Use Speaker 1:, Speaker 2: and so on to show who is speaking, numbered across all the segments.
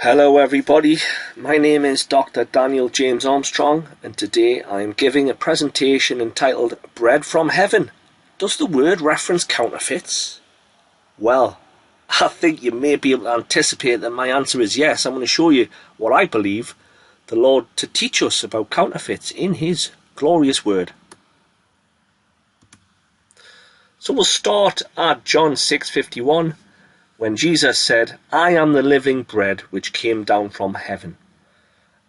Speaker 1: Hello everybody, my name is Dr. Daniel James Armstrong, and today I am giving a presentation entitled Bread from Heaven. Does the word reference counterfeits? Well, I think you may be able to anticipate that my answer is yes. I'm going to show you what I believe the Lord to teach us about counterfeits in His glorious word. So we'll start at John 6:51. When Jesus said, "I am the living bread which came down from heaven."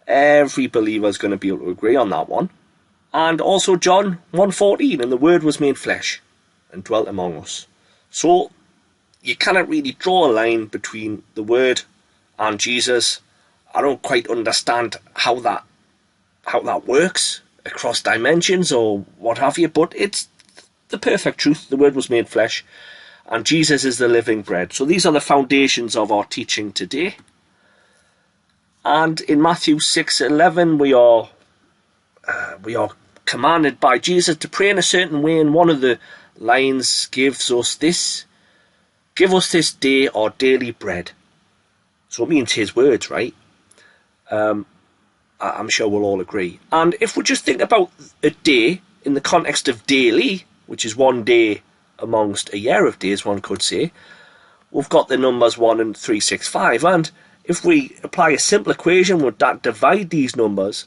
Speaker 1: Every believer is going to be able to agree on that one. And also John 1:14, "And the word was made flesh and dwelt among us." So you cannot really draw a line between the word and Jesus. I don't quite understand how that works across dimensions or what have you, but it's the perfect truth. The word was made flesh, and Jesus is the living bread. So these are the foundations of our teaching today. And in Matthew 6:11, we are commanded by Jesus to pray in a certain way, and one of the lines gives us this: "Give us this day our daily bread." So it means His words, right? I'm sure we'll all agree. And if we just think about a day in the context of daily, which is one day amongst a year of days, one could say, we've got the numbers 1 and 365, and if we apply a simple equation would that divide these numbers,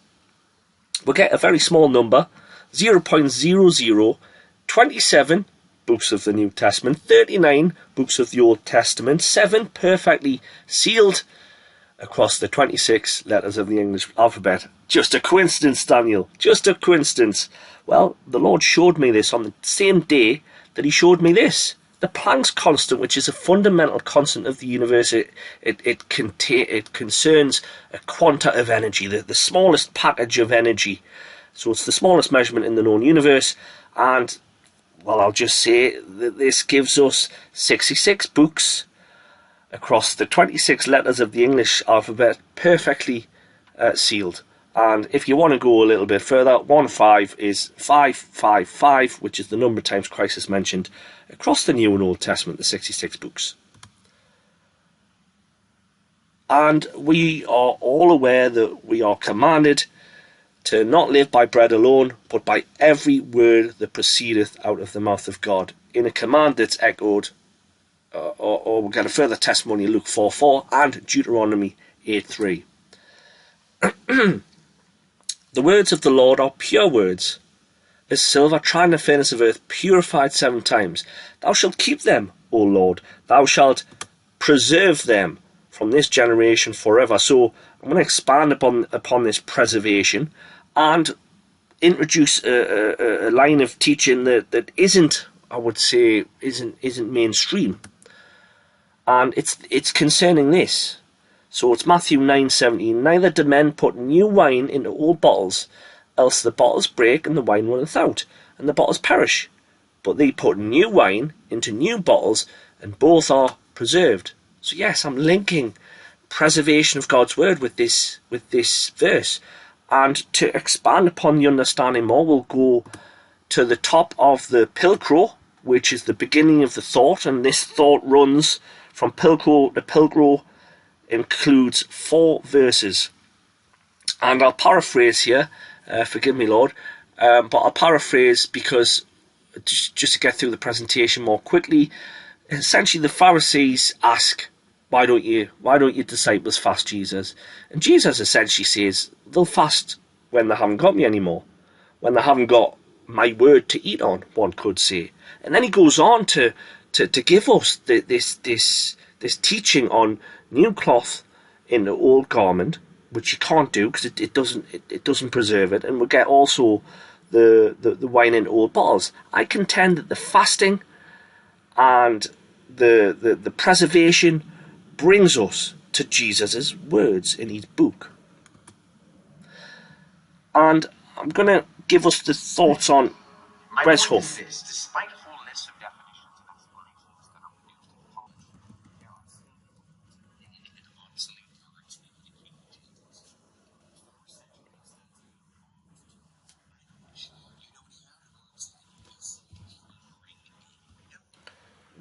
Speaker 1: we'll get a very small number: 0.0027 books of the New Testament, 39 books of the Old Testament, 7 perfectly sealed across the 26 letters of the English alphabet. Just a coincidence, Daniel, just a coincidence. Well, the Lord showed me this on the same day that He showed me this. The Planck's constant, which is a fundamental constant of the universe, it concerns a quanta of energy, the smallest package of energy. So it's the smallest measurement in the known universe. And, well, I'll just say that this gives us 66 books across the 26 letters of the English alphabet, perfectly sealed. And if you want to go a little bit further, 1-5 is 555, which is the number of times Christ is mentioned across the New and Old Testament, the 66 books. And we are all aware that we are commanded to not live by bread alone, but by every word that proceedeth out of the mouth of God, in a command that's echoed, or we'll get a further testimony in Luke 4:4 and Deuteronomy 8:3. The words of the Lord are pure words, as silver tried in the furnace of earth, purified 7 times. Thou shalt keep them, O Lord. Thou shalt preserve them from this generation forever. So I'm going to expand upon this preservation and introduce a line of teaching that isn't, I would say, isn't mainstream. And it's concerning this. So it's Matthew 9:17. "Neither do men put new wine into old bottles, else the bottles break and the wine runneth out, and the bottles perish. But they put new wine into new bottles, and both are preserved." So yes, I'm linking preservation of God's word with this verse. And to expand upon the understanding more, we'll go to the top of the Pilcrow, which is the beginning of the thought, and this thought runs from Pilcrow to Pilcrow, includes 4 verses. And I'll paraphrase here, forgive me, Lord, but I'll paraphrase because just to get through the presentation more quickly. Essentially, the Pharisees ask, why don't your disciples fast, Jesus? And Jesus essentially says they'll fast when they haven't got me anymore, when they haven't got my word to eat on, one could say. And then He goes on to give us this teaching on new cloth in the old garment, which you can't do because it doesn't preserve it, and we'll get also the wine in old bottles. I contend that the fasting and the preservation brings us to Jesus' words in His book. And I'm going to give us the thoughts on Reshoff.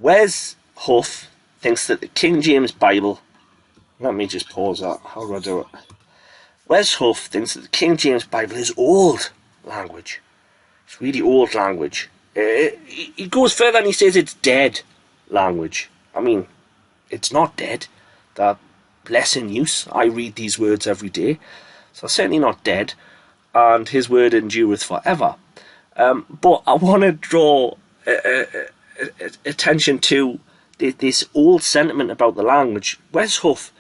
Speaker 1: Wes Huff thinks that the King James Bible Let me just pause that. How do I do it? Wes Huff thinks that the King James Bible is old language. It's really old language. He goes further and he says it's dead language. I mean, it's not dead. They're less in use. I read these words every day. So certainly not dead. And his word endureth forever. But I want to draw attention to this old sentiment about the language. Wes Huff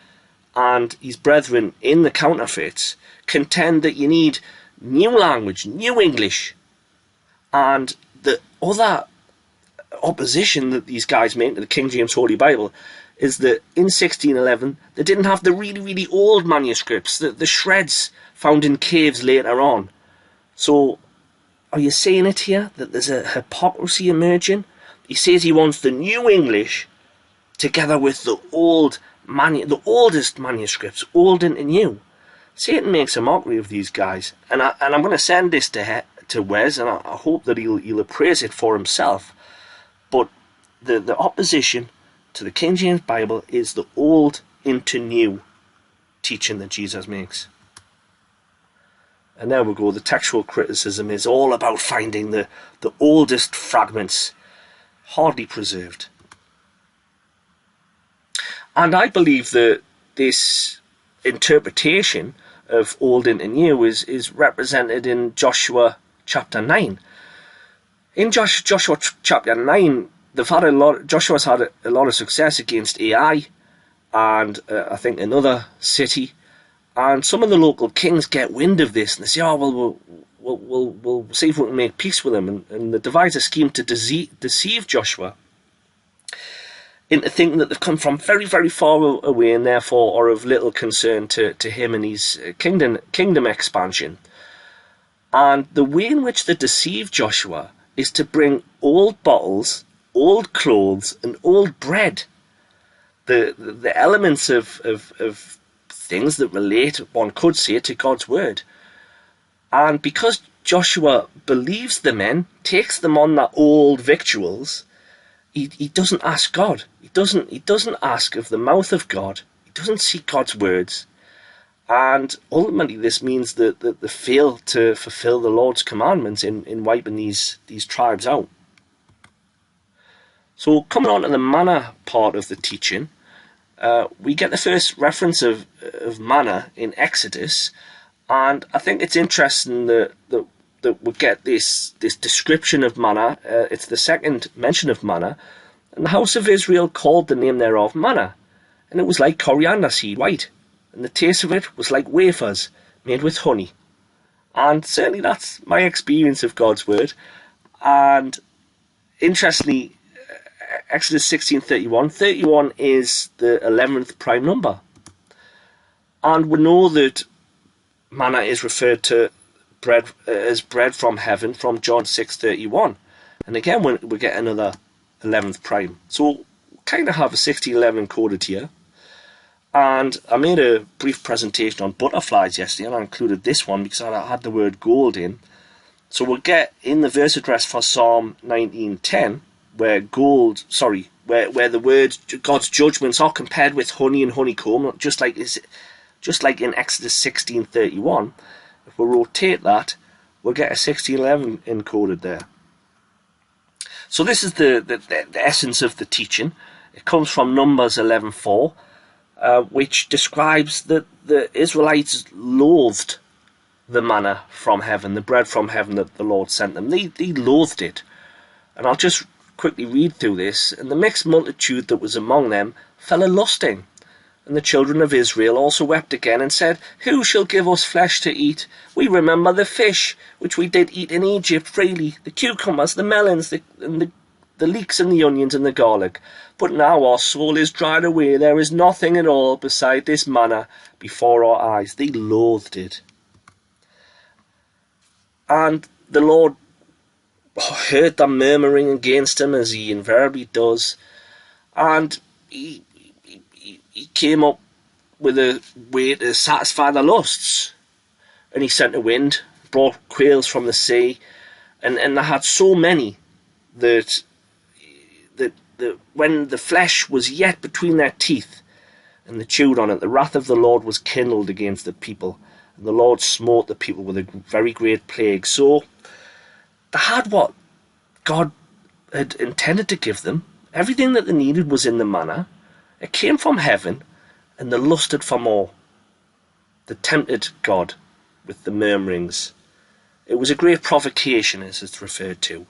Speaker 1: and his brethren in the counterfeits contend that you need new language, new English. And the other opposition that these guys make to the King James Holy Bible is that in 1611 they didn't have the really, really old manuscripts, the shreds found in caves later on. So are you saying it here, that there's a hypocrisy emerging? He says he wants the new English together with the oldest manuscripts, old into new. Satan makes a mockery of these guys, and I'm going to send this to Wes, and I hope that he'll appraise it for himself. But the opposition to the King James Bible is the old into new teaching that Jesus makes. And there we go. The textual criticism is all about finding the oldest fragments, hardly preserved. And I believe that this interpretation of old into new is represented in Joshua chapter 9. In Joshua chapter 9, Joshua's had a lot of success against Ai and I think another city. And some of the local kings get wind of this and they say, oh, well, we'll see if we can make peace with them. And they devise a scheme to deceive Joshua into thinking that they've come from very, very far away and therefore are of little concern to him and his kingdom expansion. And the way in which they deceive Joshua is to bring old bottles, old clothes, and old bread. The elements of things that relate, one could say, to God's word. And because Joshua believes the men, takes them on their old victuals, he doesn't ask God. He doesn't ask of the mouth of God. He doesn't seek God's words. And ultimately this means that they fail to fulfill the Lord's commandments in wiping these tribes out. So coming on to the manna part of the teaching, we get the first reference of manna in Exodus, and I think it's interesting that we get this description of manna. It's the second mention of manna, and the house of Israel called the name thereof manna, and it was like coriander seed white, and the taste of it was like wafers made with honey. And certainly that's my experience of God's word. And interestingly, Exodus 16:31, 31 is the 11th prime number. And we know that manna is referred to as bread from heaven from John 6:31. And again, we get another 11th prime. So we kind of have a 1611 coded here. And I made a brief presentation on butterflies yesterday, and I included this one because I had the word gold in. So we'll get in the verse address for Psalm 19:10, where the words God's judgments are compared with honey and honeycomb, just like in Exodus 16:31. If we rotate that, we'll get a 1611 encoded there. So this is the essence of the teaching. It comes from Numbers 11:4, which describes that the Israelites loathed the manna from heaven, the bread from heaven that the Lord sent them. They loathed it. And I'll just quickly read through this. And the mixed multitude that was among them fell a-lusting. And the children of Israel also wept again and said, Who shall give us flesh to eat? We remember the fish which we did eat in Egypt freely, the cucumbers, the melons, the leeks and the onions and the garlic. But now our soul is dried away. There is nothing at all beside this manna before our eyes. They loathed it. And the Lord heard them murmuring against him, as he invariably does, and he came up with a way to satisfy their lusts. And he sent a wind, brought quails from the sea, and they had so many that when the flesh was yet between their teeth, and they chewed on it. The wrath of the Lord was kindled against the people, and the Lord smote the people with a very great plague. So they had what God had intended to give them. Everything that they needed was in the manna. It came from heaven, and they lusted for more. They tempted God with the murmurings. It was a great provocation, as it's referred to.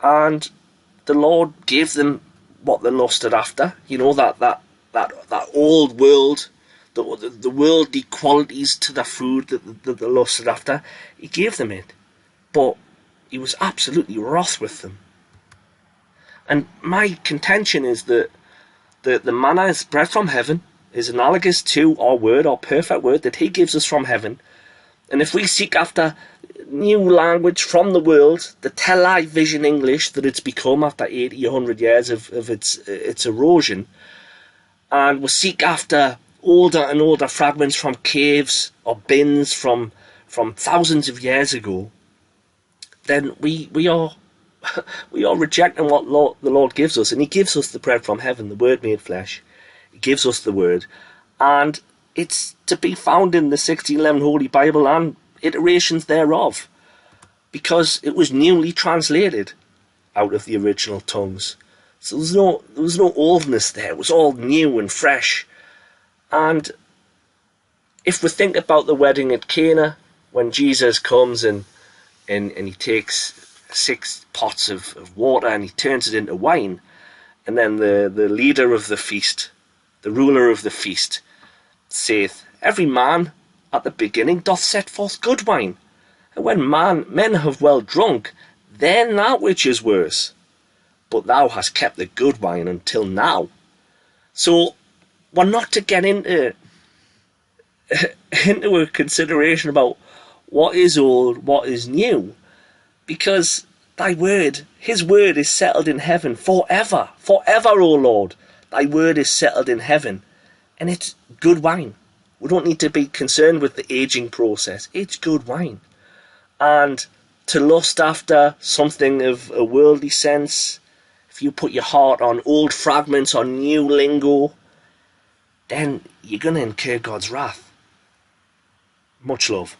Speaker 1: And the Lord gave them what they lusted after. You know, that old world, the worldly qualities to the food that they lusted after. He gave them it. But he was absolutely wroth with them. And my contention is that the manna is bread from heaven, is analogous to our word, our perfect word that he gives us from heaven. And if we seek after new language from the world, the television English that it's become after 80, 100 years of its erosion, and we seek after older and older fragments from caves or bins from thousands of years ago, then we are rejecting what the Lord gives us. And he gives us the bread from heaven, the word made flesh. He gives us the word, and it's to be found in the 1611 Holy Bible and iterations thereof, because it was newly translated out of the original tongues. So there was no oldness there. It was all new and fresh. And if we think about the wedding at Cana, when Jesus comes and he takes 6 pots of water and he turns it into wine, and then the leader of the feast, the ruler of the feast, saith, "Every man at the beginning doth set forth good wine, and when men have well drunk, then that which is worse. But thou hast kept the good wine until now." So we're not to get into a consideration about what is old, what is new, because thy word, his word, is settled in heaven forever. Forever, O Lord, thy word is settled in heaven, and it's good wine. We don't need to be concerned with the aging process. It's good wine. And to lust after something of a worldly sense, if you put your heart on old fragments, on new lingo, then you're going to incur God's wrath. Much love.